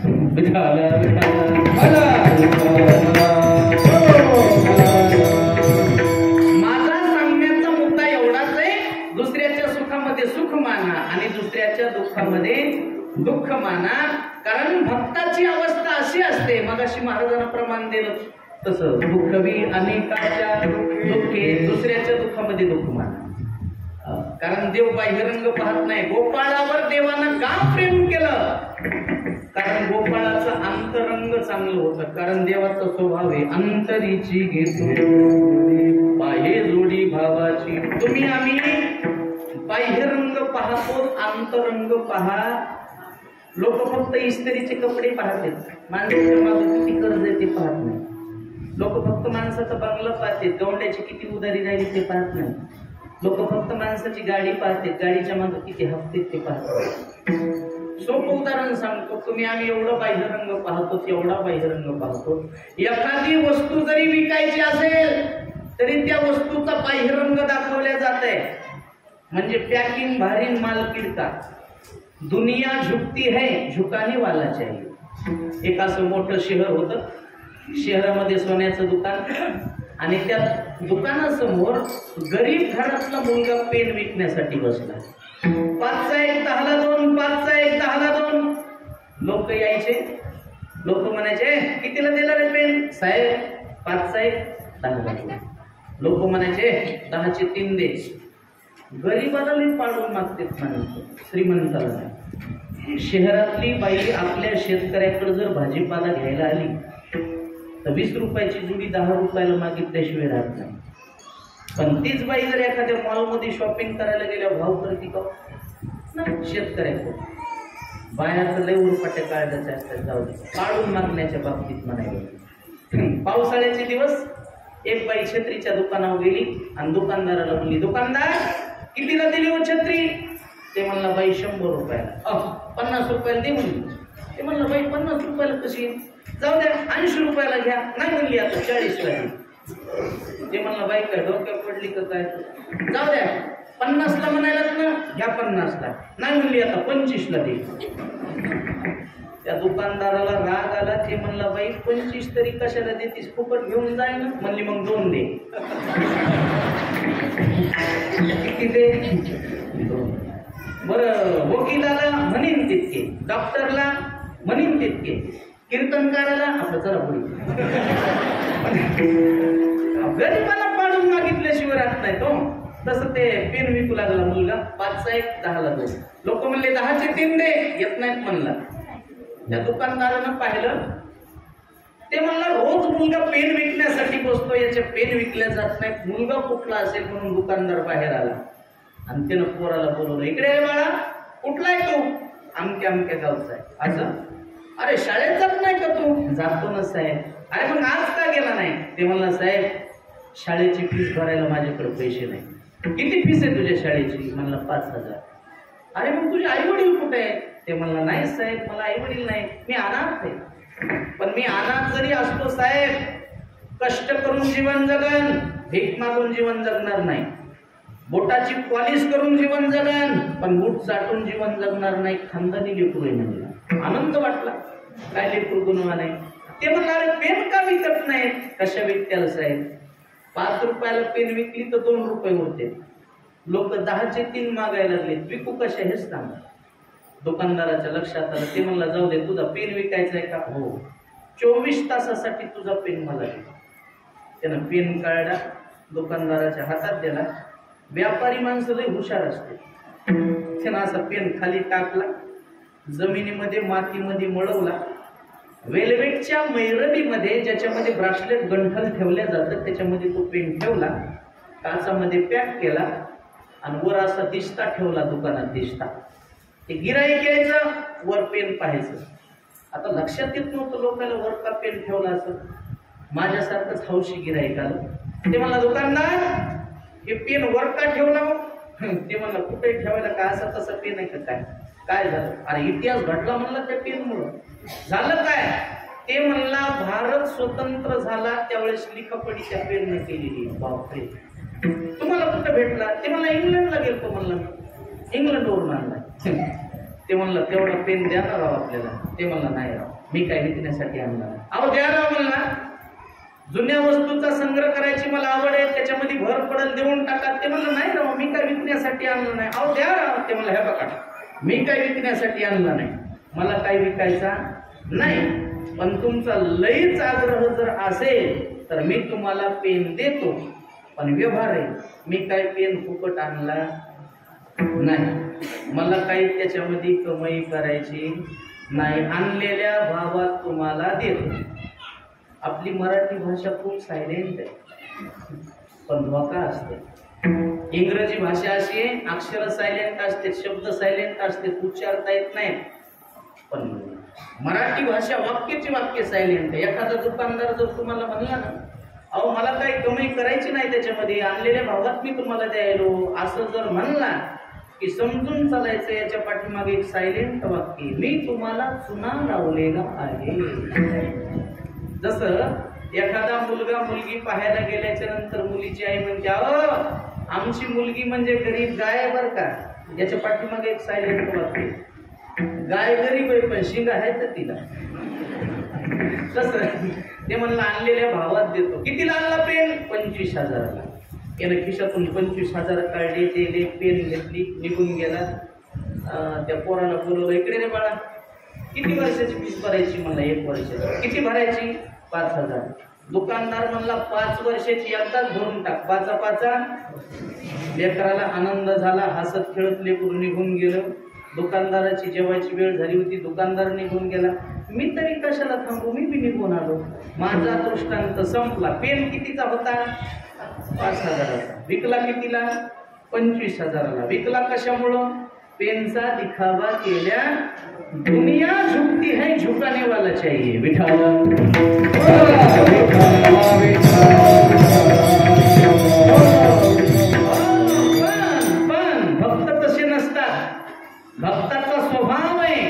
माझा सांगण्याचा मुद्दा एवढाच आहे, दुसऱ्याच्या सुखामध्ये सुख माना आणि दुसऱ्याच्या दुःखामध्ये दुःख माना. कारण भक्ताची अवस्था अशी असते, मगाशी महाराजांना प्रमाण दिलं तसं, दुःखवी अनेकाच्या दुःखे, दुसऱ्याच्या दुःखामध्ये दुःख माना. कारण देव बाह्यरंग पाहत नाही. गोपाळावर देवानं का प्रेम केलं? कारण गोपाळाचं अंतरंग चांगलं होतं. कारण देवाचा स्वभाव आहे अंतरीची घेतो बाह्य जोडी भावाची. तुम्ही आम्ही बाह्यरंग पाहतो, अंतरंग पहा. लोक फक्त इस्त्रीचे कपडे पाहतात, माणसाच्या मागे किती कर्ज आहे ते पाहत नाही. लोक फक्त माणसाचा बंगला पाहतात, गवंड्याची किती उधारी राहिली ते पाहत नाही. लोक फक्त माणसाची गाडी पाहतात, गाडीच्या मागे किती हप्ते ते पाहतात. सोपं उदाहरण सांगतो, तुम्ही आम्ही एवढं बाह्यरंग पाहतो, एवढा बाह्यरंग पाहतो. एखादी वस्तू जरी विकायची असेल तरी त्या वस्तूचा बाह्यरंग दाखवल्या जात आहे. म्हणजे पॅकिंग भारी, माल किडका. दुनिया झुकती है, झुकाने वाला चाहिए. एक असं मोठं शहर होतं, शहरामध्ये सोन्याचं दुकान आणि त्या दुकानासमोर गरीब घरातला मुलगा पेन विकण्यासाठी बसला. 5चा 1 10ला 2, 5चा 1 10ला 2. लोक यायचे, लोक म्हणायचे कितीला दिला रे पेन? साहेब 5चा 1 10ला 2. लोक म्हणायचे 10चे 3 दे. गरीबाला लई पाडून मागते म्हणायचं, श्रीमंताला नाही. शहरातली बाई आपल्या शेतकऱ्याकडे जर भाजीपाला घ्यायला आली तर 20 रुपयाची जुडी 10 रुपयाला मागितल्याशिवाय राहत नाही. पण तीच बाई जर एखाद्या मॉलमध्ये शॉपिंग करायला गेल्यावर भाव करते का? नाही. शेतकऱ्याकडे बायाचं लय उरपाट्या काढण्याच्या असतात, जाऊ दे, काढून मागण्याच्या बाबतीत म्हणायला. पावसाळ्याचे दिवस एक बाई छत्रीच्या दुकानावर गेली आणि दुकानदाराला म्हणली, दुकानदार कितीला दिली हो छत्री? ते म्हणला, बाई 100 रुपयाला. 50 रुपयाला दे म्हणली. ते म्हणलं, बाई 50 रुपयाला कशी? जाऊ द्या 80 रुपयाला घ्या. नाही म्हणली, आता 40ला घ्या. ते म्हणलं, बाई काय डोक्यात पडली का काय? जाऊ द्या 50ला म्हणायलाच ना, घ्या 50ला. नाही म्हणली, आता 25ला दे. त्या दुकानदाराला राग आला. ते म्हणला, बाई 25 तरी कशाला देतीस, फुकट घेऊन जाय ना. म्हणली, मग 2 दे. किती दे? 2. बरं, वकिलाला म्हणीन तितके, डॉक्टरला म्हणीन तितके, कीर्तनकाराला आपलं चला पुढे. गरीबाला पाडून मागितल्याशिवाय राहत नाही तो. तसं ते पेन विकू लागला मुलगा. 5चा 1 10ला 2. लोक म्हणले 10चे 3 दे. येत नाहीत म्हणला. त्या दुकानदारानं पाहिलं. ते म्हणला, रोज मुलगा पेन विकण्यासाठी बसतो, याचे पेन विकल्या जात नाहीत, मुलगा कुठला असेल म्हणून दुकानदार बाहेर आला आणि त्यानं पोराला बोलवलं, इकडे आहे बाळा, कुठला आहे तू? अमक्या अमक्या गावचा आहे. असं? अरे शाळेत जात नाही का तू? जातो ना साहेब. अरे मग आज का गेला नाही? ते म्हणला, साहेब शाळेची फीस भरायला माझ्याकडे पैसे नाही. किती फीस आहे तुझ्या शाळेची? म्हणला 5000. अरे मग तुझे आई वडील कुठे आहे? ते म्हणला, नाही साहेब मला आई वडील नाही, मी अनाथ आहे. पण मी अनाथ जरी असतो साहेब, कष्ट करून जीवन जगन, भीक मागून जीवन जगणार नाही. बोटाची पॉलिश करून जीवन जगन, पण बूट चाटून जीवन जगणार नाही. खानदानी लेकरू आहे म्हणला. आनंद वाटला. काय लेकरू गुणवान आहे. ते म्हणणार, पेन का विकत नाही? कशा विकत्याला साहेब? 5 रुपयाला पेन विकली तर 2 रुपये होते. लोक 10चे 3 मागायला लागले. विकू कशा हेच सांग. दुकानदाराच्या लक्षात आलं. ते म्हणला, जाऊ दे, तुझा पेन विकायचा आहे का? हो. 24 तासासाठी तुझा पेन मला दे. त्यानं पेन काढला, दुकानदाराच्या हातात दिला. व्यापारी माणसं लई हुशार असते. त्यानं असा पेन खाली टाकला, जमिनीमध्ये मातीमध्ये मळवला. वेल्वेटच्या मैरबीमध्ये, ज्याच्यामध्ये ब्रासलेट गंठल ठेवल्या जातात, त्याच्यामध्ये तो पेन ठेवला, काचामध्ये पॅक केला आणि वर असा दिसता ठेवला. दुकानात दिसता ते गिराईक यायचं, वर पेन पाहायचं. आता लक्षात येत नव्हतं लोकांना वर का पेन ठेवला असं. माझ्यासारखंच हौशी गिराईक आलं. ते म्हणला, दुकानदार हे पेन वर का ठेवला? ते म्हणला, कुठे ठेवायला का? असा तसा पेन आहे का काय? काय झालं? अरे इतिहास घडला म्हणला त्या पेनमुळं. झालं काय? ते म्हणला, भारत स्वतंत्र झाला त्यावेळेस लिखापडी त्या पेनने केलेली. बापरे, तुम्हाला कुठं भेटला? ते मला इंग्लंडला गेलतो म्हणला. इंग्लंडवरून आणला. ते म्हणलं तेवढा पेन द्या ना राव आपल्याला. ते म्हणलं नाही राव, मी काय विकण्यासाठी आणला नाही. अहो द्या राव म्हणला, जुन्या वस्तूचा संग्रह करायची मला आवड आहे, त्याच्यामध्ये भर पडल देऊन टाका. ते म्हणलं नाही राव, मी काय विकण्यासाठी आणलं नाही. अहो द्या राव. ते म्हणलं हे बघा, मी काय विकण्यासाठी आणलं नाही, मला काय विकायचा नाही, पण तुमचा लईच आग्रह जर असेल तर मी तुम्हाला पेन देतो, पण व्यवहार आहे, मी काय पेन फुकट आणला नाही, मला काही त्याच्यामध्ये कमाई करायची नाही, आणलेल्या भावात तुम्हाला देतो. आपली मराठी भाषा खूप सायलेंट आहे, पण धोका असते. इंग्रजी भाषा अशी आहे, अक्षर सायलेंट असते, शब्द सायलेंट असते, उच्चारता येत नाही. पण मराठी भाषा वाक्याची वाक्य सायलेंट आहे. एखादा दुकानदार जर तुम्हाला म्हणला ना, अहो मला काही कमाई करायची नाही त्याच्यामध्ये, आणलेल्या भावात मी तुम्हाला द्यायलो, असं जर म्हणला की समजून चालायचं याच्या पाठीमागे एक सायलेंट वाक्य, मी तुम्हाला चुना लावलेला आहे. जसं एखादा मुलगा मुलगी पाहायला गेल्याच्या नंतर मुलीची आई म्हणते, अहो आमची मुलगी म्हणजे गरीब गाय बर का, याच्या पाठीमागे एक सायलेंट वाक्य, गाय गरीब आहे पण शिंग आहे तर तिला. तसं ते म्हणलं आणलेल्या भावात देतो. कितीला आणला पेन? 25,000ला. यानं खिशातून 25,000 काढले, दिले, पेन घेतली, निघून गेला. त्या पोराला बोलवलं, इकडे रे बाळा, किती वर्षाची फीस भरायची? म्हणला 1 वर्षाची. किती भरायची? 5,000. दुकानदार म्हणला 5 वर्षाची एकदाच भरून टाक. 5 लेकराला आनंद झाला, हसत खेळत लेकरू निघून गेलं. दुकानदाराची जेवायची वेळ झाली होती, दुकानदार निघून गेला. मी तरी कशाला थांबू, मी बी निघून आलो. माझा दृष्टांत संपला. पेन कितीचा होता? 5,000चा. विकला कितीला? 25,000ला. विकला कशामुळं? पेनचा दिखावा केल्या. दुनिया झुकती है, झुकाने वाला चाहिए. विठाला पण भक्त तसे नसतात. भक्ताचा स्वभाव आहे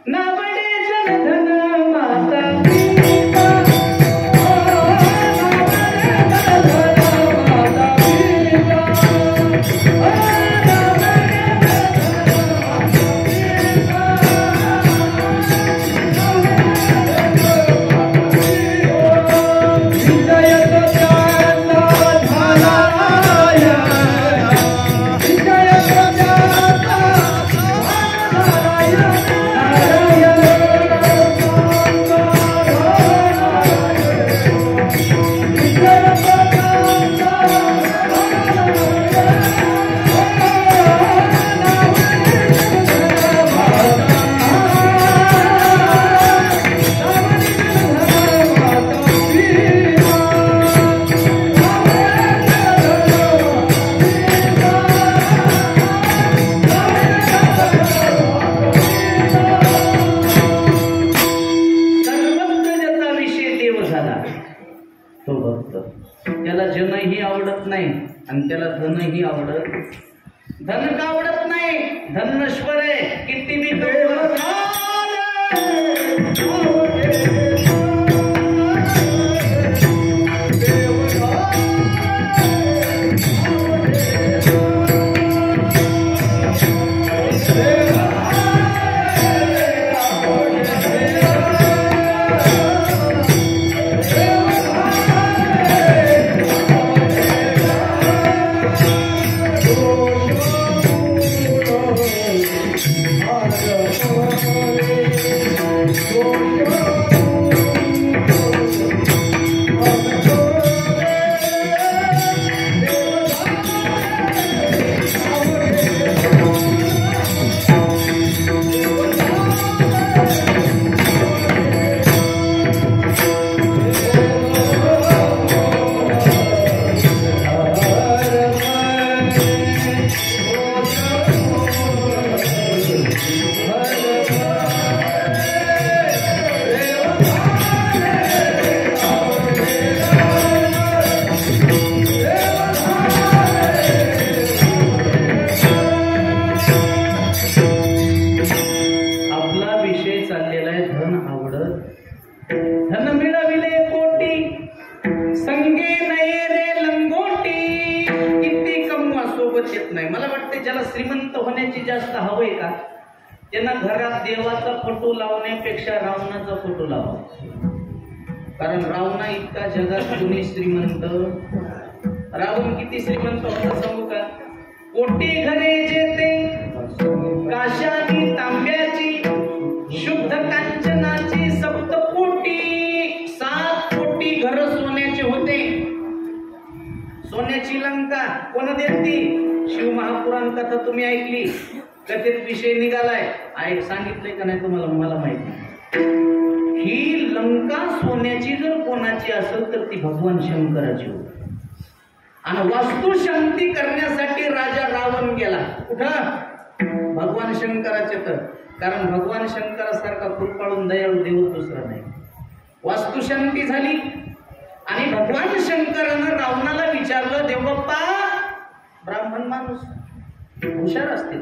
नावडे जनधन माता आणि त्याला धनही आवडत. धन का आवडत नाही? धन नश्वर आहे. किती बी त्यांना घरात देवाचा फोटो लावण्यापेक्षा रावणाचा फोटो लावा. कारण रावणा इतका जगात कुणी श्रीमंत, रावण किती श्रीमंत होता सांगू का? कोटी घरे जेते काशानी तांब्याची, शुद्ध कांचनाची सप्तकोटी, 7 कोटी घर सोन्याचे होते. सोन्याची लंका कोण देती? शिव महापुराण कथा तुम्ही ऐकली, कथेत विषय निघालाय, सांगितलंय का नाही तुम्हाला? मला माहिती. ही लंका सोन्याची जर कोणाची असेल तर ती भगवान शंकराची होती. आणि वास्तुशांती करण्यासाठी राजा रावण गेला कुठं? भगवान शंकराचे तर. कारण भगवान शंकरासारखा कृपाळून दयाळू देव दुसरा नाही. वास्तुशांती झाली आणि भगवान शंकरानं रावणाला विचारलं, देवबाप्पा, ब्राह्मण माणूस हुशार असतील,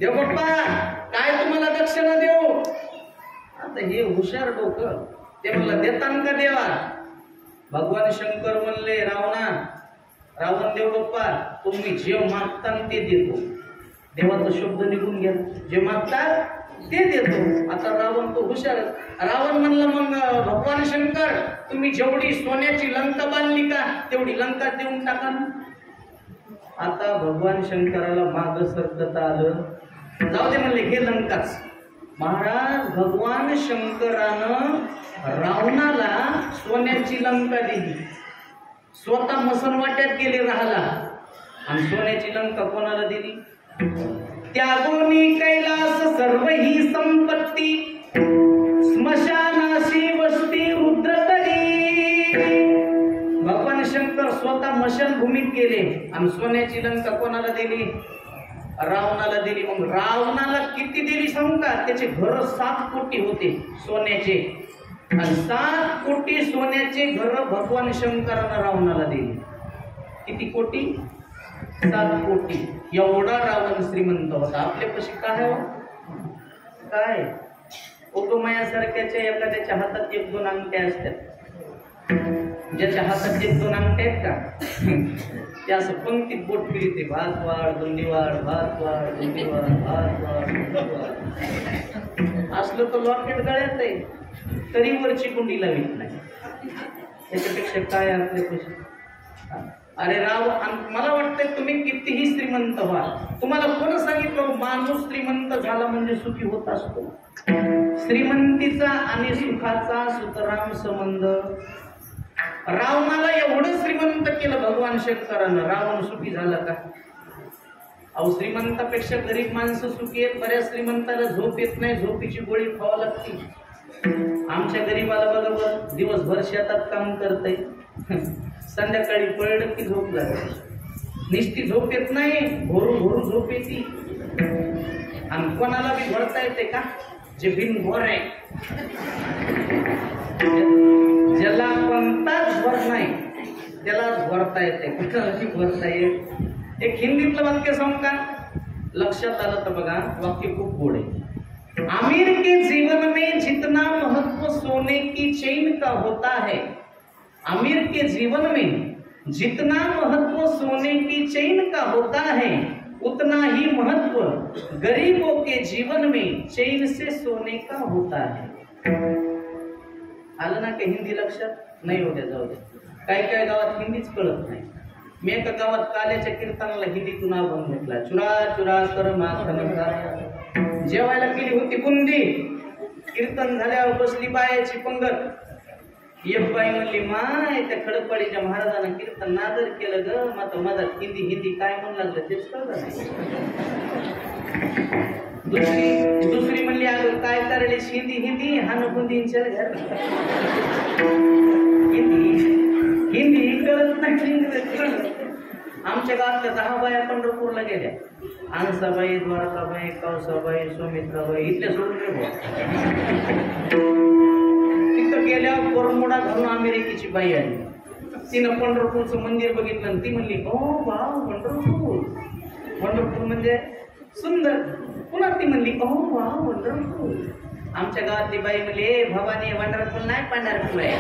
देवबाप्पा काय तुम्हाला दक्षिणा देऊ? आता हे हुशार लोक ते म्हणलं, देतान का देवा? भगवान शंकर म्हणले, रावण देवबाप्पा, तुम्ही जे मागतान ते देतो. देवाचा शब्द निघून गेला, जे मागतात ते देतो. आता रावण तो हुशार. रावण म्हणलं, मग भगवान शंकर, तुम्ही जेवढी सोन्याची लंका बांधली का तेवढी लंका देऊन टाका. आता भगवान शंकराला माग सरकता आलं. जाऊ दे म्हणले, हे लंकाच. महाराज, भगवान शंकरानं रावणाला सोन्याची लंका दिली. स्वतः मसनवाट्यात गेले राहायला. आणि सोन्याची लंका कोणाला दिली? त्यागोनी कैलास सर्व ही संपत्ती, स्मशानाशी वस्ती रुद्रतरी. भगवान शंकर स्वतः मशानभूमीत गेले आणि सोन्याची लंका कोणाला दिली? रावणाला दिली. मग रावणाला किती दिली सांगू का? त्याचे घर 7 कोटी होते सोन्याचे. आणि 7 कोटी सोन्याचे घर भगवान शंकरानं रावणाला दिली. किती कोटी? 7 कोटी. एवढा रावण श्रीमंत होता. आपल्यापाशी काय हो? काय ओटोमायासारख्याच्या एखाद्याच्या हातात 1-2 अंगठ्या असतात. ज्याच्या हातात 1-2 अंगठ्या आहेत का, ते असं पंक्तीत बोट फिरते, भात वाढ दोंडी वाढ, भात वाढ दोंडी वाढ, भात वाढ दोंडी वाढ. असलं तर लॉकेट गळ्यात आहे, तरी वरची कुंडी लावित नाही. त्याच्यापेक्षा काय आपल्यापाशी? अरे मला वाटतंय तुम्ही कितीही श्रीमंत व्हा, तुम्हाला कोण सांगितलं माणूस श्रीमंत झाला म्हणजे सुखी होत असतो? श्रीमंतीचा आणि सुखाचा सुतराम संबंध. रावणाला एवढं श्रीमंत केलं भगवान शंकरानं, रावण सुखी झाला का? अहो, श्रीमंतापेक्षा गरीब माणसं सुखी आहेत. बऱ्याच श्रीमंताला झोप येत नाही, झोपीची गोळी खावा लागते. आमच्या गरीबाला बघा बरं, दिवसभर शेतात काम करतय, संध्याकाळी पळलं की झोप लागते. निस्ती झोप येत नाही, भोरू झोप येते. आणि कोणाला बी भरता येते का? जे बिनभोर आहे, ज्याला कोणताच भर नाही त्यालाच भरता येते, कुठलाही भरता येत. एक हिंदीतलं वाक्य सांगू का? लक्षात आलं तर बघा, वाक्य खूप गोड आहे. आमिर के जीवन में जितना महत्व सोने की चेन का होता है, आमिर के जीवन में जितना महत्व सोने की चेन का होता है, उतना ही महत्व गरीबों के जीवन में चैन से सोने का होता है. आलं ना का हिंदी लक्षात? नाही होत्या, जाऊ दे. काही गावात हिंदीच कळत नाही. मी एका गावात काल्याच्या कीर्तनाला हिंदीतून अभंग घेतला. चुरा चुरा कर माखन. जेवायला केली होती बुंदी. कीर्तन झाल्यावर बसली बायाची पंगत. एक बाई म्हणली, माय त्या खडकवाडीच्या महाराजांना कीर्तन नादर केलं ग. मात्र मधात हिंदी काय म्हणू लागलं तेच कळलं नाही. दुसरी म्हणली, अगं काय करलेस हिंदी हान बुंदींच्या घर. हिंदी कळत नाही. आमच्या गावातल्या 10 बाया पंढरपूरला गेल्या. आणसाबाई, द्वारकाबाई, कौसाबाई, सुमित्राबाई इथल्या सोडून तिथं गेल्यावर कोरमोडा घालून अमेरिकेची बाई आली. तिनं पंढरपूरचं मंदिर बघितलं आणि ती म्हणली, हो वाव पंढरपूर म्हणजे सुंदर. पुन्हा ती म्हणली, हो वाव पंढरपूर. आमच्या गावातली बाई म्हणली, ए भवानी वंडरफुल नाही पंढरपूर आहे.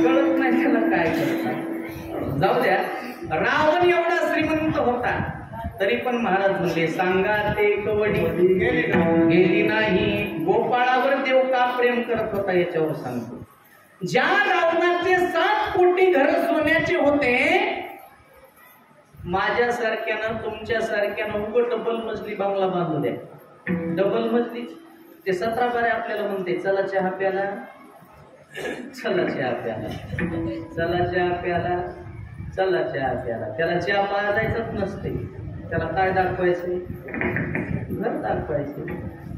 कळत नाही त्याला काय. रावण एवढा श्रीमंत होता तरी पण महाराज म्हणले सांगा ते कवडी गेली नाही. गोपाळावर देव का प्रेम करत होता याच्यावर सांगतो. ज्या रावणाचे 7 कोटी घर सोन्याचे होते, माझ्यासारख्यानं तुमच्यासारख्यानं उघड डबल मजली बंगला बांधू द्या. डबल मजली ते 17 बारे आपल्याला म्हणते चला चहा प्याला, चला चहा प्याला, चला चहा प्याला, चला चहा प्याला. त्याला चहा पाजायचंच नसते. त्याला काय दाखवायचं? घर दाखवायचं.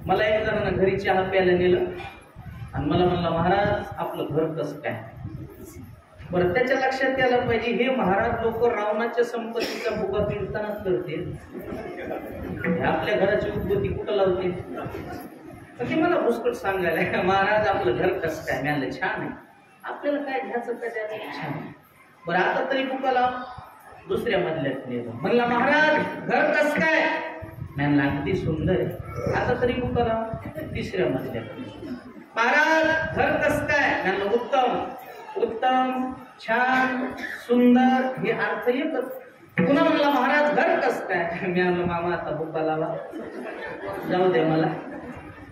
मला एक जणांना घरी चहा प्यायला नेलं आणि मला म्हणलं महाराज आपलं घर कसं काय. बरं त्याच्या लक्षात यायला पाहिजे हे महाराज लोक रावणाच्या संपत्तीचा भुगा पिळतानाच करते. आपल्या घराची उद्बत्ती कुठं लावते? ते मला पुष्कळ सांगायला महाराज आपलं घर कसं काय. मिळालं छान आहे. आपल्याला काय घ्यायचं काय द्यायचं छान आहे. बरं आता तरी बुका लाव. दुसऱ्या मधल्यात नेलं. म्हणला महाराज घर कसं काय. म्हणला अगदी सुंदर आहे. आता तरी बुका लाव. तिसऱ्या मधल्यात महाराज घर कसं काय. म्हणलं उत्तम, उत्तम, छान, सुंदर हे अर्थ येतच. पुन्हा म्हणला महाराज घर कसं काय. मी म्हणलं मामा आता बुका लावा, जाऊ द्या मला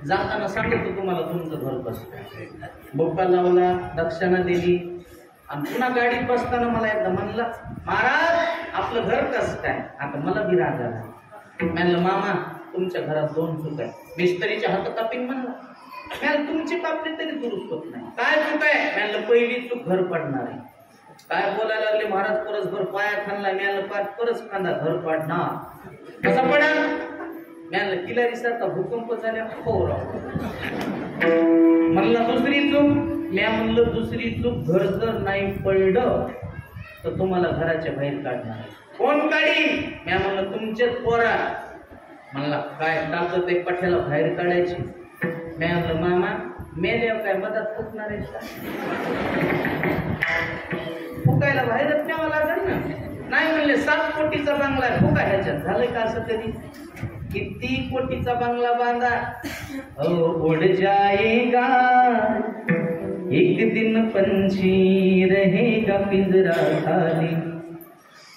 जाताना सांगतो तुम्हाला तुमचं घर कसं काय. बुका लावला, दक्षिणा दिली आणि पुन्हा गाडीत बसताना मला एकदा म्हणला महाराज आपलं घर कसं काय. आता मला बी राग आला. म्हणलं मामा तुमच्या घरात 2 चूक आहे. मिस्त्रीच्या हातात कापीन म्हणला. म्हणलं तुमची कापली तरी दुरुस्त होत नाही. काय चूक आहे. म्हणलं पहिली चूक घर पडणार आहे. काय बोलायला लागले महाराज. परस भर पाया खाल्ला. म्हणलं परस खांदा घर पाडणार कसा पडा. म्हणलं किलारी सारखा भूकंप झाल्या. हो राव. म्हणलं दुसरी चूक. मी म्हणलं दुसरी चूक घर जर नाही पडलं तर तुम्हाला घराच्या बाहेर काढणार. कोण काढी. मी म्हणलं तुमचेच पोरा. म्हणला काय ताकद एक पठ्याला बाहेर काढायची. मी म्हणलं मामा मेल्यावर काय मदत फुकणार आहे का. फुकायला बाहेरच न्यावं लागेल ना. नाही म्हणले 7 कोटीचा बंगला फुका. ह्याच्यात झालंय का असं कधी. किती कोटीचा बंगला बांधा. उड जाएगा एक दिन पंछी रहेगा पिंजरा खाली.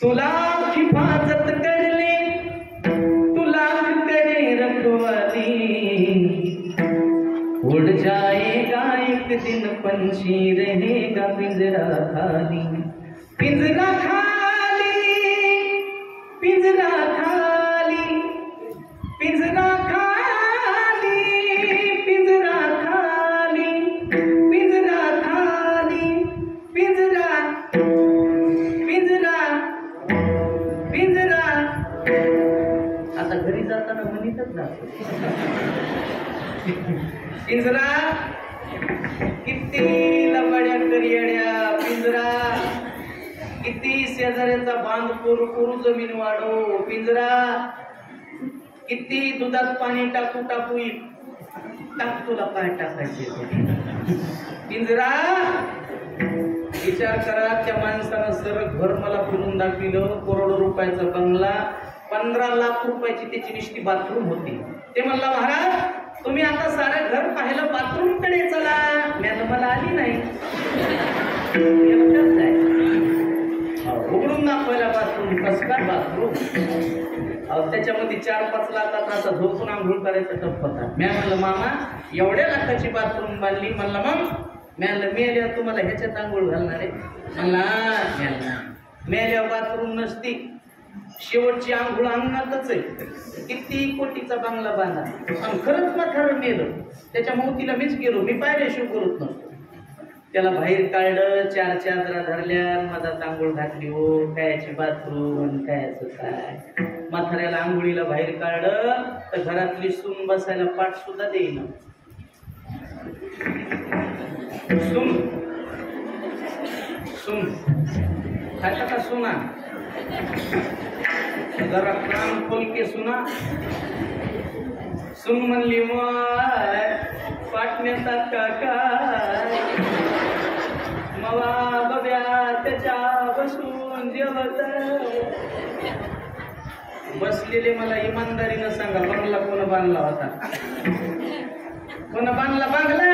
तुला हिफाजत कर ले तुला करे रखवाली. उड़ जाएगा एक दिन पंछी रहेगा पिंजरा खाली. पिंजरा खाली, पिंजरा खाली, पिंजरा खाली, पिंजरा खाली, पिंजरा खाली, पिंजरा, पिंजरा, पिंजरा. आता घरी जाताना म्हणतच जातो पिंजरा. किती लबाड्या करियड्या पिंजरा. किती शेजाऱ्याचा बांध करू जमीन वाढो पिंजरा. किती दुधात पाणी टाकू टाकू टाक तुला काय टाकायचे पिंजरा. विचार करा त्या माणसानं सरळ घर मला फिरून दाखविलं. करोडो रुपयाचा बंगला, 15 लाख रुपयाची त्याची निष्ठी बाथरूम होती. ते म्हणला महाराज तुम्ही आता सारं घर पाहिलं बाथरूम कडे चला. मला आली नाही. उघडून दाखवायला बाथरूम. कसं काय बाथरूम. त्याच्यामध्ये 4-5 लाखाचा असा झोपून आंघोळ करायचा टप होता. मी म्हणलं मामा एवढ्या लाखाची बाथरूम बांधली. म्हणलं मग म्हणलं मेल्यावर तुम्हाला ह्याच्यात आंघोळ घालणार आहे. म्हणला मेल्यावर बाथरूम नसती. शेवटची आंघोळ अंगणातच आहे. किती कोटीचा बंगला बांधा आणि खरंच म्हातारं मेलं. त्याच्या मौतीला मीच गेलो. मी पायऱ्या शिव करत नसतो. त्याला बाहेर काढलं. 4 चादरा धरल्या. मधात आंघोळ घातली. हो कायची बाथरूम कायचं काय. म्हाताऱ्याला आंघोळीला बाहेर काढलं तर घरातली सून बसायला पाठ सुद्धा देईना. सून सून खायचा का सुना. जरा कान खोल के सुना. सुन म्हणली माय पाटण्याचा काका मवा बब्या त्याच्या बसून जेवत. बसलेले मला इमानदारीनं सांगा बंगला कोण बांधला होता. कोण बांधला. बांगला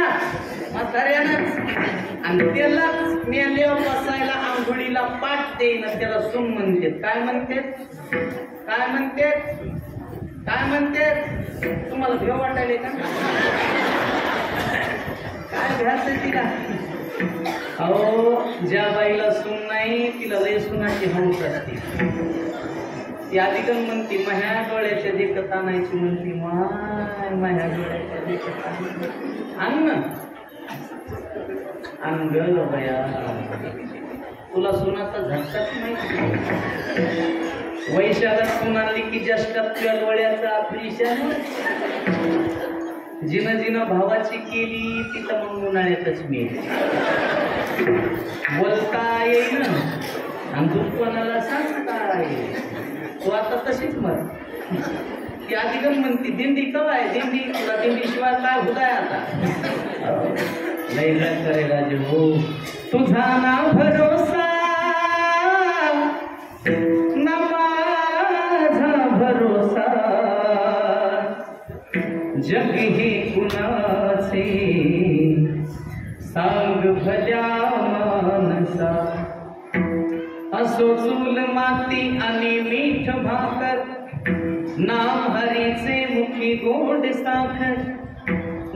म्हाताऱ्यानंच. आणि त्यालाच मेल्यावर बसायला आंघोळीला पाठ देईन त्याला सून म्हणते. काय म्हणते? काय म्हणते? काय म्हणते? तुम्हाला भेव वाटायले का? काय भ्यास तिला? अहो, ज्या बाईला सून नाही तिला लय सुनाची हौस असते. ती अधिकम म्हणते माझ्या डोळ्याच्या देखत आणायची म्हणते. माझ्या डोळ्याच्या देखत अन्न अंगल बया तुला सुनाचा झटकाच माहिती. वैशाखात सून आणली की ज्येष्ठात तुझ्या डोळ्याचा ऑपरेशन. जिनं जिनं भावाची केली तिथं मग उन्हाळ्यातच मी बोलता येईन आणि दुःखपणाला सांगता येईल. तू आता तशीच मर. ती अधिकम म्हणते दिंडी कवा आहे? दिंडी तुला दिंडी शिवाय काय होताय आता? लय करे राजे हो तुझा ना भरोसा ना माझा भरोसा. जग हे कुणाचे सांग भल्या मानसा. असो चूल माती आणि मीठ भाकर नाम हरीचे मुखी गोड साखर.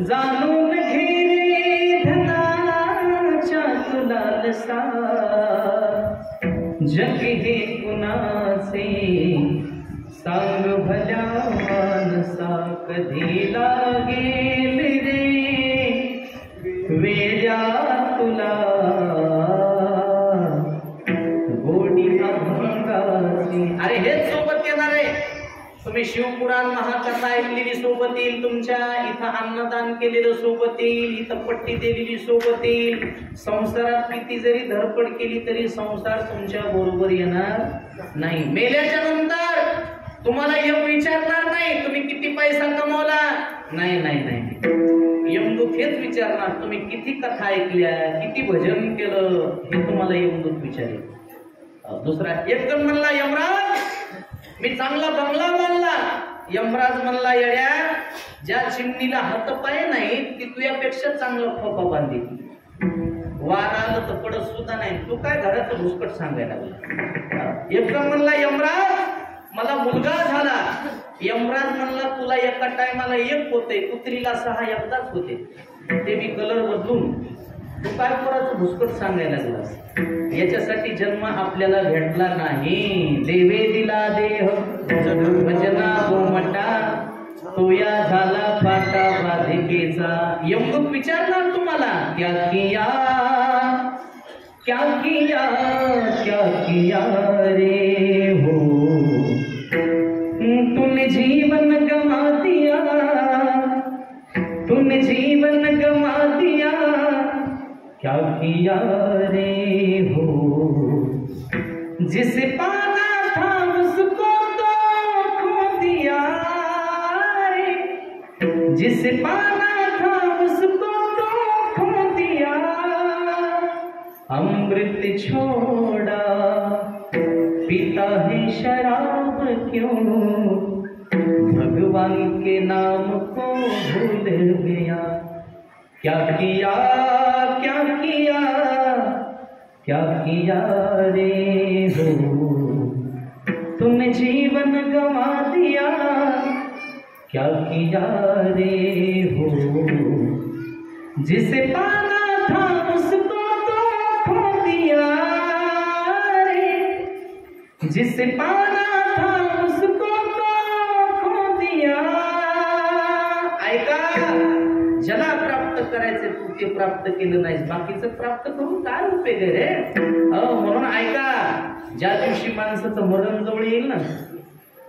जाणून घे रे धनाच्या तुला लसा. जग हे कुणाचे सांग भल्या मानसा. कधी लागेल रे वेड्या तुला गोडी अभंगाची. अरे हेच सोबत येणार आहे. तुम्ही शिवपुराण महाकथा ऐकलेली सोबत येईल. तुमच्या इथं अन्नदान केलेलं सोबत येईल. इथं पट्टी दिलेली सोबत येईल. संसारात किती जरी धडपड केली तरी संसार तुमच्या बरोबर येणार नाही. मेल्याच्या नंतर तुम्हाला यम विचारणार नाही तुम्ही किती पैसा कमवला. नाही नाही नाही, यमदूत हेच विचारणार तुम्ही किती कथा ऐकल्या, किती भजन केलं, हे तुम्हाला यमदूत विचारेल. दुसरा एक जण म्हणला यमराज मी चांगला बंगला बांधला. यमराज म्हणला येड्या ज्या चिमणीला हातपाय नाही ती तुझ्यापेक्षा चांगला खोपा बांधली. वारा आलं तर पडत सुद्धा नाही, तू काय घराचं भुसकट सांगायला लागला. एक जण म्हणला यमराज मला मुलगा झाला. यमराज म्हणला तुला एका टायमाला एक होते, कुत्रीला 6 एकदाच होते, ते मी कलर बदलून. तू काय करायचं भुसकट सांगायला लागलास. याच्यासाठी जन्म आपल्याला भेटला नाही. देवे दिला देह भजना गोमटा तो या झाला फाटा बाधिकेचा. यमदूत विचारणार तुम्हाला क्या किया क्या किया क्या किया रे हो. तूने जीवन गंवा दिया तूने जीवन गंवा दिया क्या किया रे हो. जिसे पाना था उसको तो खो दिया रे. जिसे पाना था उसको तो खो दिया. अमृत छोड़ा पीता है शराब क्यों. भगवान के नाम को भूल गया. क्या किया क्या किया क्या किया रे हो. तुमने जीवन गंवा दिया क्या किया रे हो. जिसे पाना था उसको तो खो दिया रे. जिसे पाना था उसको तो खो दिया. ऐका ज्याला प्राप्त करायचे तू ते प्राप्त केलं नाहीस, बाकीचं प्राप्त करून काय उपयोग आहे रे. म्हणून ऐका ज्या दिवशी माणसाचं मरण जवळ येईल ना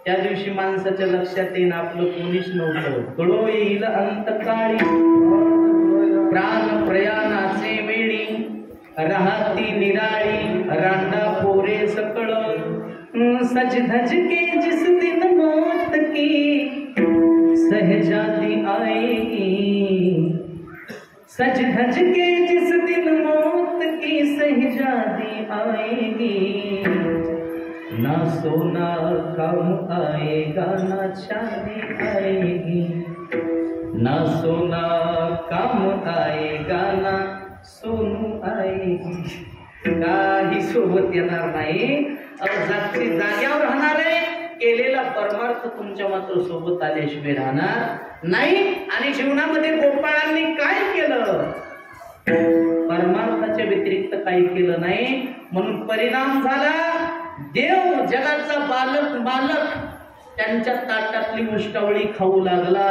त्या दिवशी माणसाच्या लक्षात येईल आपलं कोणीच नव्हतं. कळो येईल अंतकाळी प्राण प्रयाणाचे वेळी राहती निराळी रांडा पोरे सकळ. सज धज के जिस दिन मौत की सहजादी आएगी. सज धज के जिस दिन मौत की सहजादी आएगी. ना सोना काम आएगा ना चांदी आएगी. ना सोना काम आएगा ना सोनू आएगी. काही सोबत येणार नाही. जागची जाग्यावर राहणार आहे. केलेला परमार्थ तुमच्या मात्र सोबत आल्याशिवाय राहणार नाही. आणि जीवनामध्ये गोपाळांनी काय केलं? परमार्थाच्या व्यतिरिक्त काही केलं नाही. म्हणून परिणाम झाला, देव जगाचा मालक त्यांच्या ताटातली उष्टावळी खाऊ लागला.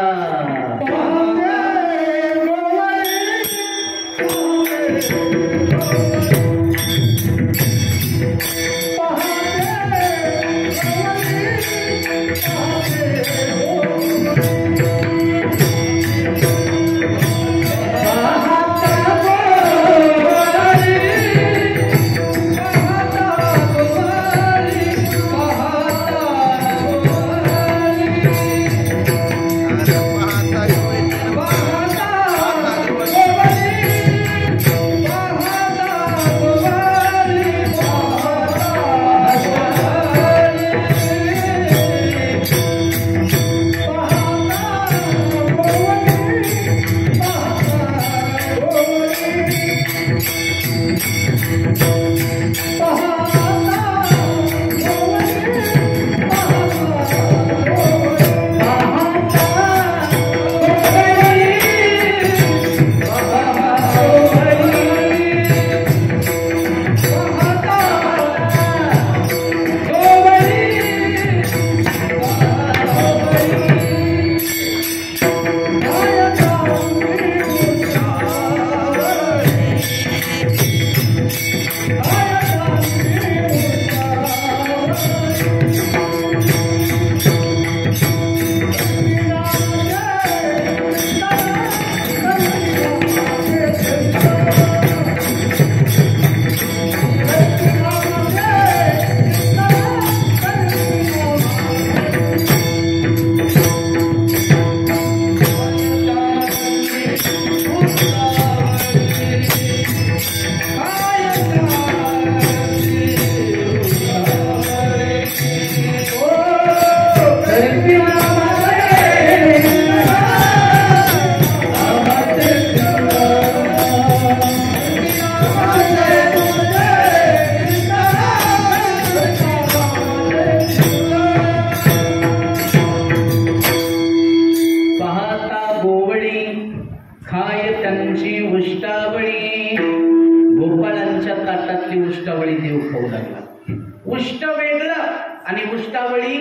उष्ट वेगळं आणि उष्टावळी.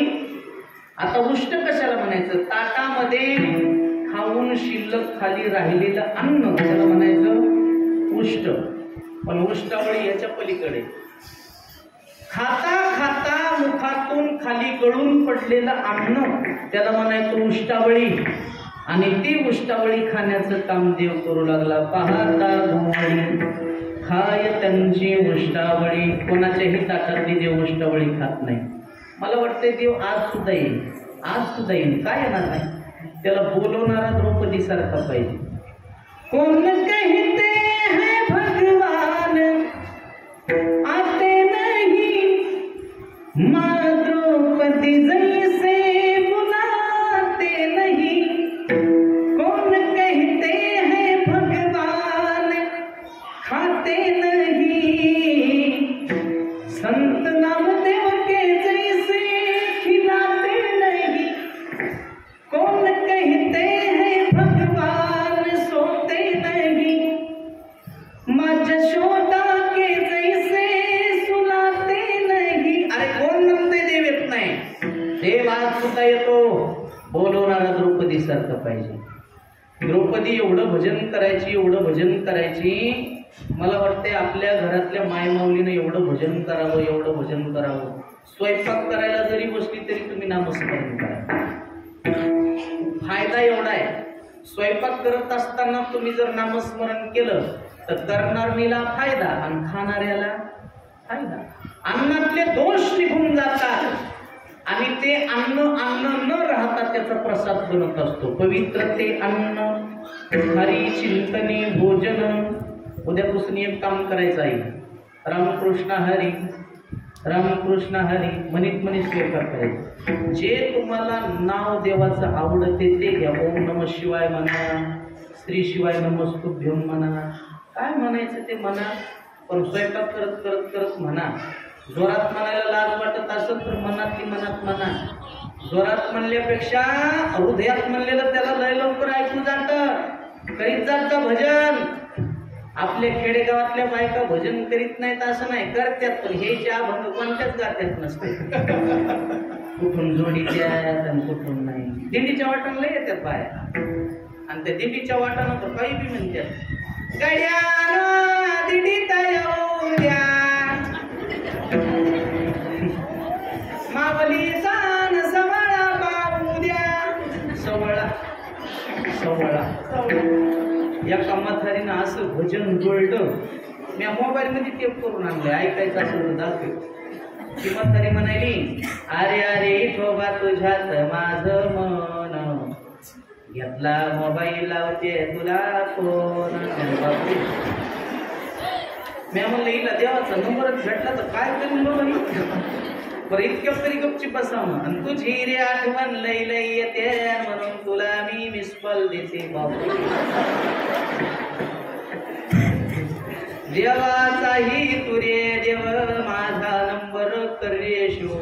आता उष्ट कशाला म्हणायचं? ताटामध्ये खाऊन शिल्लक खाली राहिलेलं अन्न त्याला म्हणायचं उष्ट. पण उष्टावळी याच्या पलीकडे खाता खाता मुखातून खाली गळून पडलेलं अन्न त्याला म्हणायचं उष्टावळी. आणि ती उष्टावळी खाण्याचं काम देव करू लागला. पाहता गोवळी खाय त्यांची उष्टावळी. कोणाच्याही ताटातली देव उष्टावळी खात नाही. मला वाटतंय देव आज सुद्धा येईल, आज सुद्धा येईल. काय येणार नाही? त्याला बोलवणारा द्रौपदी सारखा पाहिजे. कोण कहते हैं भगवान आते नहीं, माँ द्रौपदी जैसे बुलाते नहीं. कौन कहते हैं भगवान खाते नहीं, संत नामदेव के जैसे खिलाते नहीं. कौन कहते हैं भगवान सोते नहीं, माँ जशोदा के जैसे सुलाते नहीं. अरे कोण म्हणते देव येत नाही? देव आज सुद्धा येतो. बोलवणारा द्रौपदी सारखं पाहिजे. द्रौपदी एवढं भजन करायची, एवढं भजन करायची. मला वाटते आपल्या घरातल्या मायमाऊलीनं एवढं भजन करावं, एवढं भजन करावं. स्वयंपाक करायला जरी बसली तरी तुम्ही नामस्मरण करा. फायदा एवढा आहे. स्वयंपाक करत असताना तुम्ही जर नामस्मरण केलं तर करणारीला फायदा आणि खाणाऱ्याला फायदा. अन्नातले दोष निघून जातात आणि ते अन्न न राहता त्याचा प्रसाद बनत असतो. पवित्र ते अन्न हरी चिंतनी भोजन. उद्यापासून एक काम करायचं आहे. रामकृष्ण हरी रामकृष्ण हरी म्हणत स्वयंपाक करायचं. जे तुम्हाला नाव देवाचं आवडते ते घ्या. ओम नमः शिवाय म्हणा, श्री शिवाय नमस्तुभ्यं म्हणा, काय म्हणायचं ते म्हणा. पण स्वयंपाक करत करत करत म्हणा. जोरात म्हणायला लाज वाटत असेल तर मनातली मनात म्हणा. जोरात म्हणल्यापेक्षा हृदयात म्हणलेलं त्याला लय लवकर ऐकू जातं. करीत जात भजन. आपल्या खेडेगावातल्या बायका भजन करीत नाहीत असं नाही, करतात, पण हे अभंग कोणत्याच गात्यात नसते. कुठून जोडीच्या आणि कुठून नाही. दिंडीच्या वाटांना येतात बाया, आणि त्या दिंडीच्या वाटानं तर काही बी म्हणतात. गड्या दिंडीत येऊ द्या, मावलीचा सवळा पाहू द्या. सवळा सवळा एका म्हातारीनं असं भजन जोडलं. मी मोबाईल मध्ये टेप करून आणलंय, ऐकायचं असं दाखव. ती म्हातारी म्हणाली, अरे अरे ठोबा तुझ्यात माझं मन, घेतला मोबाईल लावते तुला फोन. मी म्हणलं हिला देवाचा नंबरच भेटला तर काय करून बघ. बरं इतक्या तरी गपची बसावं. आणि तुझी रे आठवण लई लई येते म्हणून तुला मी मिस कॉल देते बाबू. देवाचाही तुरे देव माझा नंबर करे शो.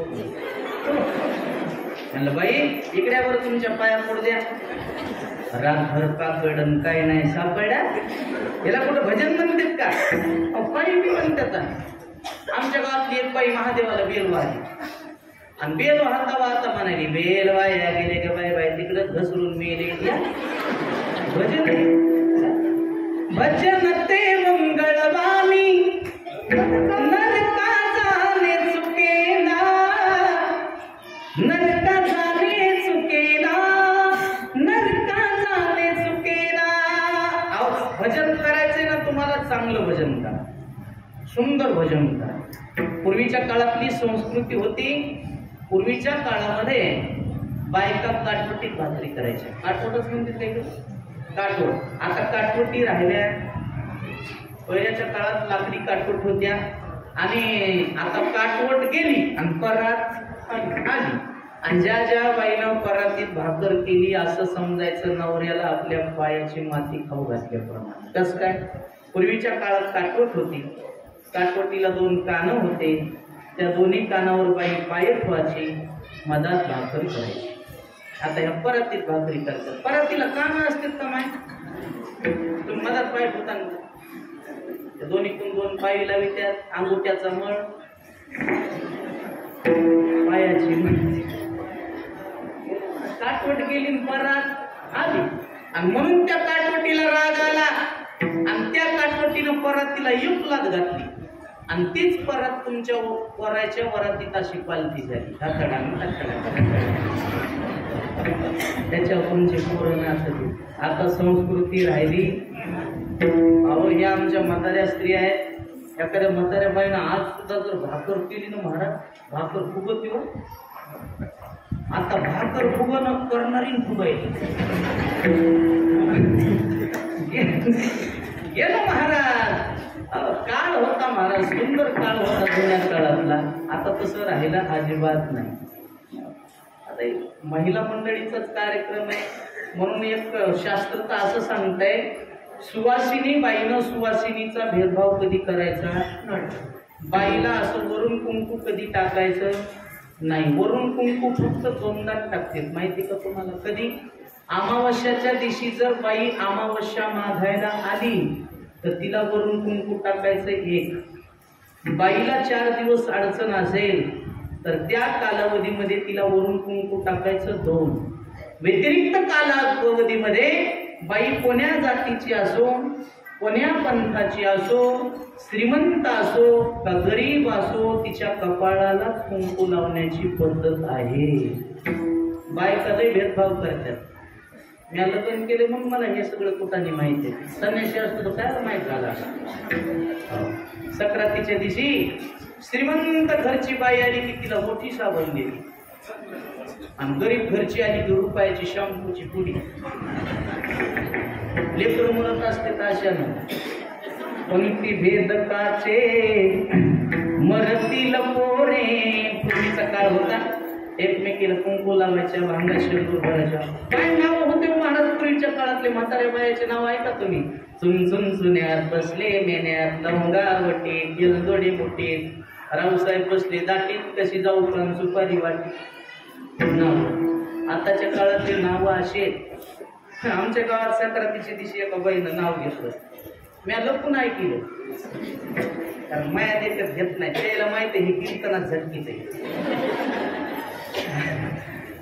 म्हणलं बाई इकड्यावर तुमच्या पाया पडू द्या. रातभर काकडन काय नाही सापड्या. याला कुठं भजन म्हणतात का? बाई बी म्हणतात. आमच्या गावातली एक बाई महादेवाला बेल वाहिली, आणि बेल वाहता वाहता म्हणाली, बेल वाया गेले का बाई बाई तिकडे घसरून मेले. भजन भजन ते मंगळवाणी नरका जाणे चुकेना, नरका जाणे चुकेना, नरका जाणे चुकेना. भजन करायचे ना तुम्हाला, चांगलं भजन करा, सुंदर भजन करा. पूर्वीच्या काळातली संस्कृती होती. पूर्वीच्या काळामध्ये बायका काटवटीत भाकरी करायच्या. काटवटच म्हणते काही काटवट. आता काटवटी राहिल्या. पहिल्याच्या काळात लाकडी काटवट होत्या, आणि आता काटवट गेली आणि परात आली. आणि ज्या ज्या बाईनं परातीत भाकर केली असं समजायचं नवऱ्याला आपल्या पायाची माती खाऊ घातल्याप्रमाणे. कसं काय? पूर्वीच्या काळात काटवट होती. काटवटीला 2 कानं होते. त्या दोन्ही कानावर बाई पाय ठेवायची, मधात भाकरी करायची. आता ह्या परातीत भाकरी करतात. परातीला कानं असतात का माय? तुम्ही मधात पाय ठेवता, दोन्हीकडून 2 पाय लावित्यात. अंगुठ्याचा मळ, पायाची मळ. काटवट गेली परात आली, आणि म्हणून त्या काटवटीला राग आला, आणि त्या काटवटीनं परातीला युक्लात घातली, आणि तीच परात तुमच्या वराच्या वरातीत अशी पालती झाली. त्याच्यावर तुमचे पोरण असते. आता संस्कृती राहिली. अहो ह्या आमच्या म्हाताऱ्या स्त्री आहेत. एखाद्या म्हाताऱ्या बाईनं आज सुद्धा जर भाकर केली ना महाराज, भाकर फुगत येऊ. आता भाकर फुगणं करणारी फुगायची. गेलो महाराज. काळ होता महाराज, सुंदर काळ होता जुन्या काळातला. आता तसं राहिला अजिबात नाही. आता महिला मंडळीचाच कार्यक्रम आहे, म्हणून एक शास्त्र तर असं सांगतंय, सुवासिनी बाईनं सुवासिनीचा भेदभाव कधी करायचा नाही. बाईला असं वरून कुंकू कधी टाकायचं नाही. वरून कुंकू फक्त 2दाच टाकते. माहिती का तुम्हाला? कधी? अमावस्याच्या दिवशी जर बाई अमावस्या मागायला आली तर तिला वरून कुंकू टाकायचं 1. बाईला 4 दिवस अडचण असेल तर त्या कालावधीमध्ये तिला वरून कुंकू टाकायचं 2. व्यतिरिक्त कालावधीमध्ये बाई कोण्या जातीची असो, कोण्या पंथाची असो, श्रीमंत असो का गरीब असो, तिच्या कपाळाला कुंकू लावण्याची पद्धत आहे. बायका लय भेदभाव करतात. मी लग्न केले म्हणून मला हे सगळं कुठाने माहिती आहे. संन्यासी असतो तर काय माहित झाला. सक्रातीच्या दिवशी श्रीमंत घरची बाई आली की तिला मोठी साबण दिली, आणि गरीब घरची आली की रुपयाची शॅम्पूची पुडी. लेकर म्हणत असते ताशानं, कोणती भेदकाचे मरतील पोरे. पूर्वीचा काळ होता, एकमेकीला कुंकू लावायच्या, भांगा शेंदूर भरायच्या. काय नाव होते महाराज पूर्वीच्या काळातले म्हाताऱ्या बायाचे नाव ऐका तुम्ही. सुन्यात बसले मेन्यात लवंगावटी दिलदोडी मोठीत रावसाहेब बसले दाटीत कशी जाऊ पण सुपारी वाटी नाव आताच्या काळातले नाव असे आमच्या गावात संक्रांतीच्या दिवशी एका बाईनं नाव घेतलं मी लपून ऐकलं कारण माया देखत घेत नाही त्याला माहिती हे कीर्तनात झटकीच आहे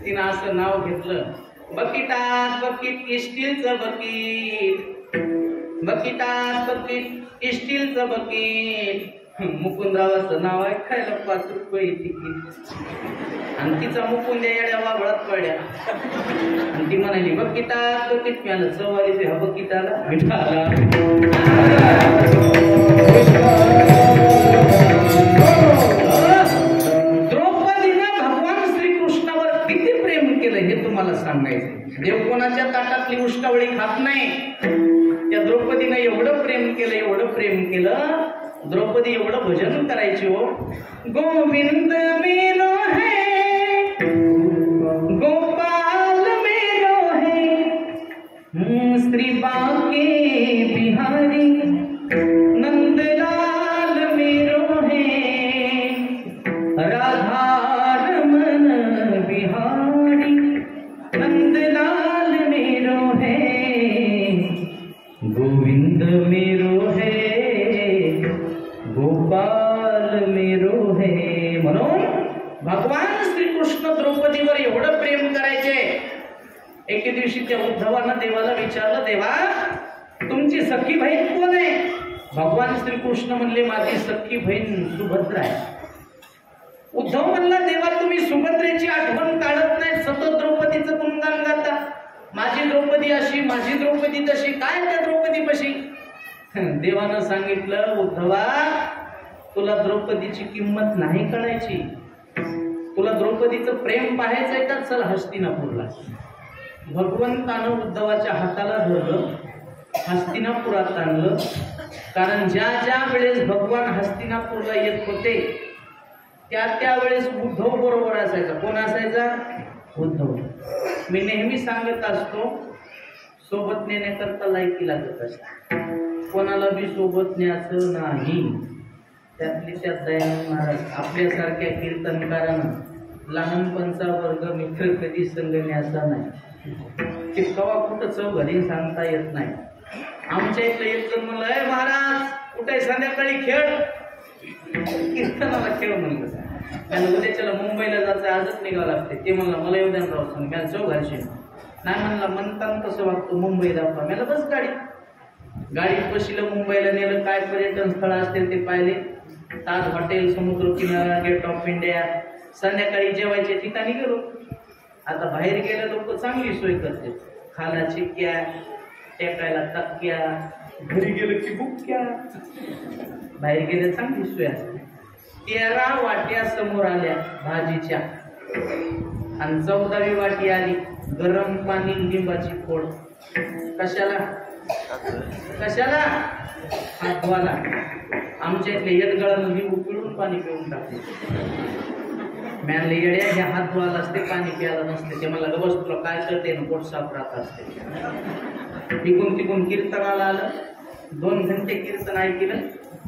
तिनं असं नाव घेतलं बकीटात बकीट स्टीलचं बकीट बकीटात बकीट स्टीलचं बकीट मुकुंदरावाचं नाव आहे खायला 5 रुपये तिकीट आणि तिचा मुकुंद येड्या वाबळात पडल्या आणि ती म्हणाली बकीटात बकीट मिळालं चवारी ह्या बकीटाला मिठाला द्रौपदीनं भगवान श्रीकृष्णावर किती प्रेम केलं हे तुम्हाला सांगायचं देव कोणाच्या ताटातली उष्टावळी खात नाही त्या द्रौपदीनं एवढं प्रेम केलं द्रौपदी एवढं भजन करायची हो गोविंद मेरो है गोपाल मेरो है श्री बाके बिहारी नंदलाल मेरो है राधा रमन बिहारी नंदलाल मेरो है गोविंद मेरो है गोपाल मेरो है म्हणून भगवान श्रीकृष्ण द्रौपदीवर एवढं प्रेम करायचे एके दिवशी त्या उद्धवानं देवाला विचारलं देवा तुमची सख्खी बहीण कोण आहे भगवान श्रीकृष्ण म्हणले माझी सख्खी बहीण सुभद्रा आहे उद्धव म्हणला देवा तुम्ही सुभद्रेची आठवण काढत नाही सतत द्रौपदीचं गुणगान गाता माझी द्रौपदी अशी माझी द्रौपदी तशी काय त्या द्रौपदी पशी देवानं सांगितलं उद्धवा तुला द्रौपदीची किंमत नाही कळायची तुला द्रौपदीचं प्रेम पाहायचंय का चल हस्तिनापूरला भगवंतानं उद्धवाच्या हाताला धरलं हस्तिनापुरात आणलं कारण ज्या वेळेस भगवान हस्तिनापूरला येत होते त्या वेळेस उद्धव बरोबर असायचा कोण असायचा उद्धव मी नेहमी सांगत असतो सोबत नेण्याकरता लायकी लागत असते कोणाला बी सोबत न्यायचं नाही त्यातली त्यात दयानंद महाराज आपल्यासारख्या कीर्तनकारानं लहानपणचा वर्ग मित्र कधी संग न्यायचा नाही ते कवा कुठं चौघडी सांगता येत नाही आमच्या इथलं एक जण म्हणलं महाराज कुठे संध्याकाळी खेळ कीर्तनाला खेळ म्हणलं त्याला उद्याच्याला मुंबईला जायचं आजच निघावं लागते ते म्हणलं मला येऊ द्या राव सांग मला चौघाशी नाही म्हणला म्हणताना कसं वागतो मुंबई दाखवा मला बस गाडीत बसलं मुंबईला नेलं काय पर्यटन स्थळ असतील ते पाहिले ताज हॉटेल समुद्र किनारा गेट ऑफ इंडिया संध्याकाळी जेवायच्या ठिकाणी गेलो आता बाहेर गेले लोक चांगली सोय करते खाला चिक्क्या टेकायला तक्क्या घरी गेलं की बुक्क्या बाहेर गेले चांगली सोय असते 13 वाट्या समोर आल्या भाजीच्या आणि 14वी वाटी आली गरम पाणी लिंबाची फोड कशाला हात धुवाला आमच्या इथले येडगळानं लिंबू पिळून पाणी पिऊन टाकले मॅनले येड्या ह्या हात धुवाला असते पाणी प्यायला नसते ते मला गवस तुला काय करते ना पोट साफ राहत असते तिकून कीर्तनाला आलं 2 घंटे कीर्तन ऐकलं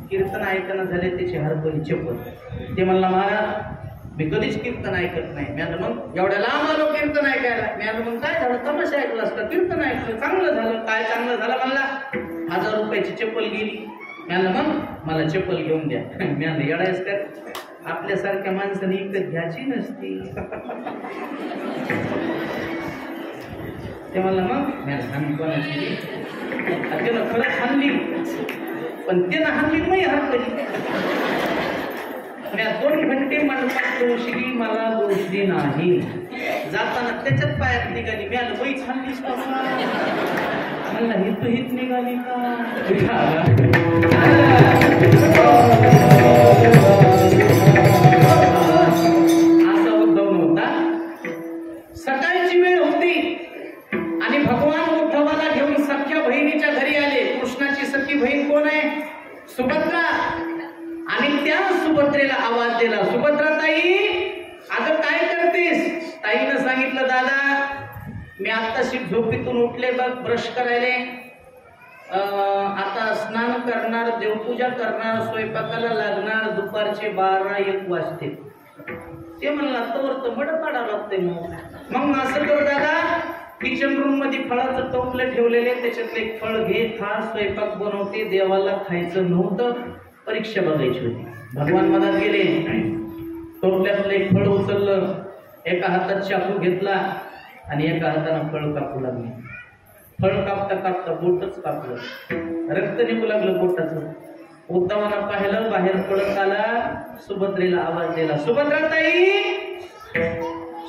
कीर्तन ऐकणं झाले त्याची हरभरी चप्पल ते म्हणला महाराज मी कधीच कीर्तन ऐकत नाही मी मग एवढ्या लांब आलो कीर्तन ऐकायला मी मग काय झालं तमाशा ऐकलं असतं कीर्तन ऐकलं चांगलं झालं काय चांगलं झालं म्हणला 1000 रुपयाची चप्पल गेली मी मग मला चप्पल घेऊन द्या मी येडायच काय आपल्यासारख्या माणसाने इकत घ्यायची नसती ते म्हणलं मग मी हानी कोणाची त्यानं खरंच हाणली पण त्यानं हाणली नाही हरकली मी 2 घंटे मंडपात दोषली मला दोषली नाही जाताना त्याच्यात पायात निघाली मी आलं बाई छानलीस का म्हणला हित निघाली का असा उद्धव नव्हता सकाळची वेळ होती आणि भगवान उद्धवाला घेऊन सख्या बहिणीच्या घरी आले कृष्णाची सख्खी बहीण कोण आहे सुभद्रा आणि त्या सुभद्रेला आवाज दिला सुभद्रा ताई अगं काय करतेस ताईनं सांगितलं दादा मी आत्ताशी झोपेतून उठले बघ ब्रश करायले आता स्नान करणार, देवपूजा करणार, स्वयंपाकाला लागणार, दुपारचे 12-1 वाजते. ते म्हणला तोवर तर मड काढावं लागते. मग असं कर दादा, किचन रूम मध्ये फळाचं टोपलं ठेवलेले, त्याच्यातलं एक फळ घे, खा, स्वयंपाक बनवते. देवाला खायचं नव्हतं, परीक्षा बघायची होती. भगवान मनात गेले, टोपल्यातलं एक फळ उचललं, एका हातात चाकू घेतला आणि एका हातानं फळ कापू लागले. फळ कापता कापता बोटच कापलं, रक्त निघू लागलं बोटाचं. उद्धवानं पाहिलं, बाहेर पडत आला, सुभद्रेला आवाज दिला, सुभद्राताई,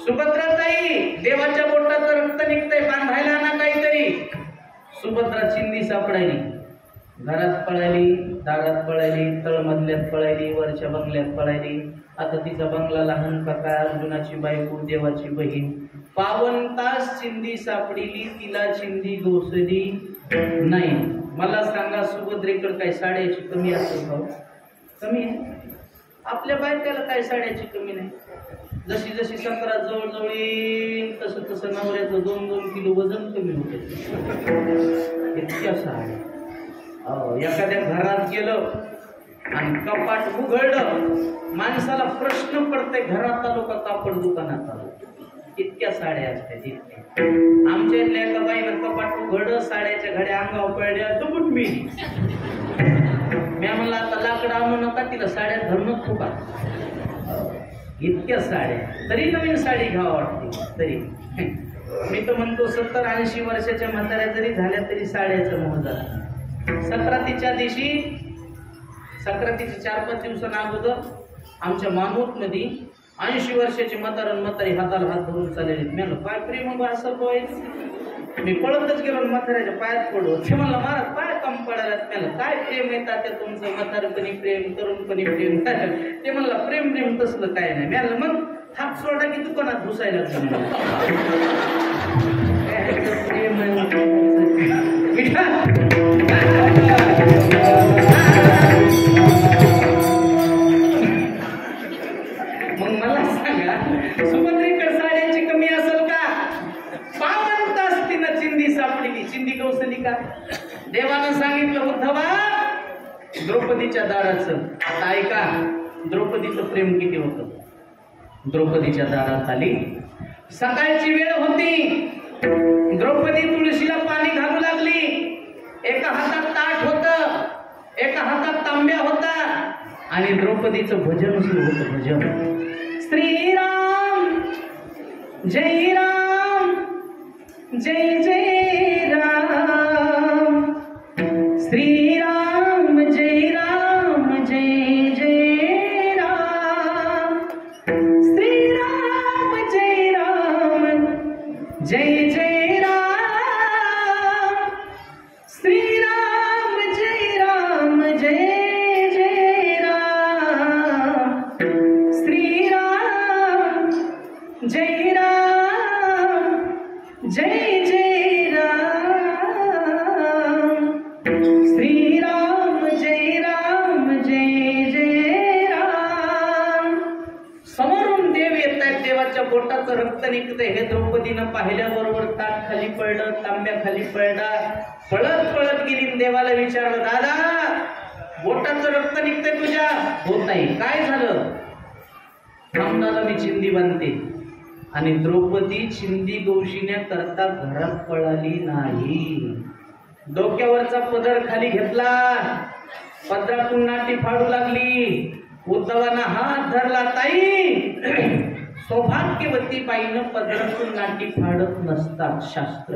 सुभद्राताई, देवाच्या बोटाचं रक्त निघतंय, बांधायला ना काहीतरी. सुभद्रा चिंदी सापडायली, घरात पळाली, दारात पळाली, तळमधल्यात पळाली, वरच्या बंगल्यात पळाली. आता तिचा बंगला लहान प्रकार, अर्जुनाची बायको, देवाची बहीण. 52 तास चिंदी सापडिली, तिला चिंदी गोसली नाही. मला सांगा, सुभद्रेकडे काय साड्याची कमी असेल का? कमी आहे. आपल्या बायकाला काय साड्याची कमी नाही. जशी जशी संक्रांत जवळ येईल तसं तसं नवऱ्याचं 2-2 किलो वजन कमी होते. इतक्या साड्या. एखाद्या घरात गेलं आणि कपाट उघडलं, माणसाला प्रश्न पडते, घरात आलो का कापड दुकानात आलो. इतक्या साड्या असतात इतक्या. आमच्या इथल्या एका बाईनं कपाट उघडलं, साड्याच्या घड्या अंगावर पडल्या, दुबुट मी म्हणला आता लाकड आणू नका, तिला साड्या धरणं फुका. इतक्या साड्या, तरी नवीन साडी घ्यावं वाटते. तरी मी तर म्हणतो 70-80 वर्षाच्या म्हाताऱ्या जरी झाल्या तरी साड्याचं मोह झालं. संक्रांतीच्या दिवशी, संक्रांतीच्या 4-5 दिवसांना अगोदर आमच्या मानवत मध्ये 80 वर्षाची म्हातारी हाताला हात धरून चाललेली. मी म्हणलं काय प्रेम असं व्हायचं. मी पळतच गेलो, म्हाताऱ्याच्या पायात पडलो. ते म्हणलं महाराज पाय कम पडायला. म्हणलं काय प्रेम येतात ते तुमचं, म्हातारपणी प्रेम, तरुणपणी प्रेम. ते म्हणलं प्रेम तसलं काय नाही. मी म्हणलं मग हात सोडा की दुकानात घुसायला मग मला सांगा, सुभद्रेकडे साड्याची कमी असेल का? 52 तास तिनं चिंदी सापडली, चिंदी गवसली का? देवानं सांगितलं उद्धवा, द्रौपदीच्या दाराचं. आता ऐका, द्रौपदीचं प्रेम किती होतं. द्रौपदीच्या दारात आली, सकाळची वेळ होती. द्रौपदी तुळशीला पाणी घालू लागली. एका हातात ताट होतं, एका हातात तांब्या होता आणि द्रौपदीचं भजन सुरू होतं. भजन, श्रीराम जय राम, जय जय राम, श्रीराम जय राम, जय जय राम, श्रीराम जय राम, जय जय राम, श्रीराम जय राम, जय जय राम, श्रीराम जय राम, जय जय राम, श्रीराम जय राम, जय जय राम. समोरून देव येत आहेत, देवाच्या बोटाचं रक्त निघतंय. हे द्रौपदीनं पाहिल्याबरोबर ताट खाली पडलं, तांब्या खाली पडला, पळत पळत गेली. देवाला विचारलं, दादा बोटाचं रक्त निघतंय तुझ्या? होत नाही. काय झालं? थांबणाला मी चिंदी बांधते. आणि द्रौपदी चिंदी गौशिण्याकरता घरात पळाली नाही. डोक्यावरचा पदर खाली घेतला, पदरातून नाटी फाडू लागली. उद्धवानं हात धरला, ताई सौभाग्यवती बाईनं पदरातून नाटी फाडत नसतात. शास्त्र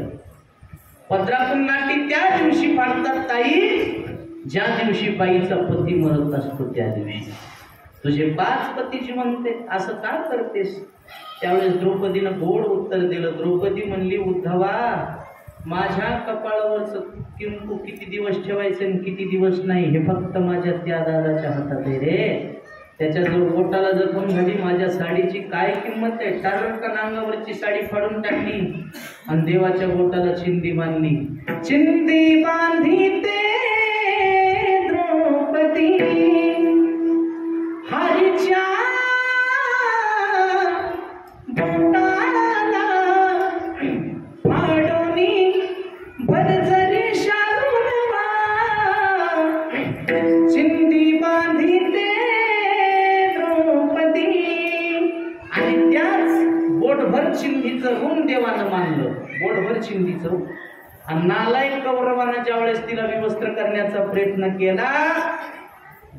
पदरातून नाटी त्या दिवशी फाडतात ताई, ज्या दिवशी बाईचा पती मरत असतो त्या दिवशी. तुझे 5 पती जिवंत, असं का करतेस? त्यावेळेस द्रौपदीनं गोड उत्तर दिलं. द्रौपदी म्हणली, उद्धवा माझ्या कपाळावरचं किंकू किती दिवस ठेवायचं आणि किती दिवस नाही हे फक्त माझ्या त्या दादाच्या हातात आहे रे. त्याच्या जर बोटाला जखम झाली, माझ्या साडीची काय किंमत आहे? टारका नांगावरची साडी फाडून टाकली आणि देवाच्या बोटाला चिंदी बांधली. चिंदी बांधी ते द्रौपदी हरीच्या बोटाला फाडोनी बरजरी शालून चिंधीचं ऋण देवानं मानलं, बोटभर चिंधीचं ऋण. आणि नालायक कौरवानं ज्या वेळेस तिला विवस्त्र करण्याचा प्रयत्न केला,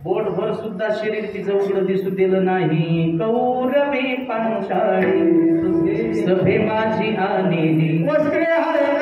बोटभर सुद्धा शरीर तिचं उघडं दिसू दिलं नाही. कौरवे पांचाळी सभे माझी आलेली, वस्त्रे हरे